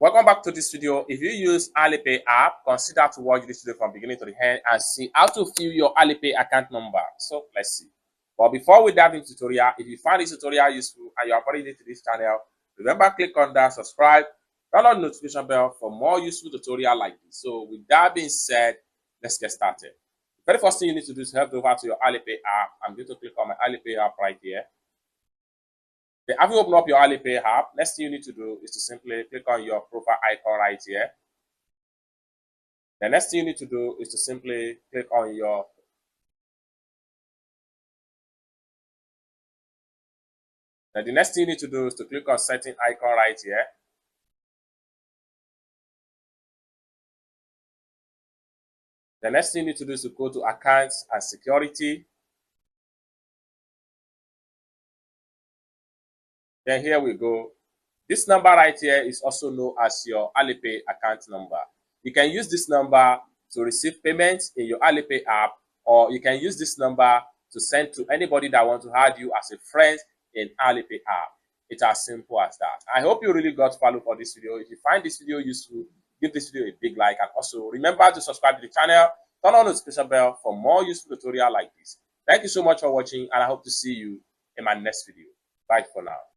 Welcome back to this video. If you use Alipay app, consider to watch this video from beginning to the end and see how to fill your Alipay account number. So let's see. But before we dive into the tutorial, if you find this tutorial useful and you are already new to this channel, remember click on that subscribe, turn on the notification bell for more useful tutorial like this. So with that being said, let's get started. The very first thing you need to do is head over to your Alipay app. I'm going to click on my Alipay app right here. Then after you open up your Alipay app, next thing you need to do is to simply click on your profile icon right here. The next thing you need to do is to simply click on your the next thing you need to do is to click on setting icon right here. The next thing you need to do is to go to accounts and security. Then here we go. This number right here is also known as your Alipay account number. You can use this number to receive payments in your Alipay app, or you can use this number to send to anybody that wants to add you as a friend in Alipay app. It's as simple as that. I hope you really got value for this video. If you find this video useful, give this video a big like, and also remember to subscribe to the channel, turn on the notification bell for more useful tutorial like this. Thank you so much for watching, and I hope to see you in my next video. Bye for now.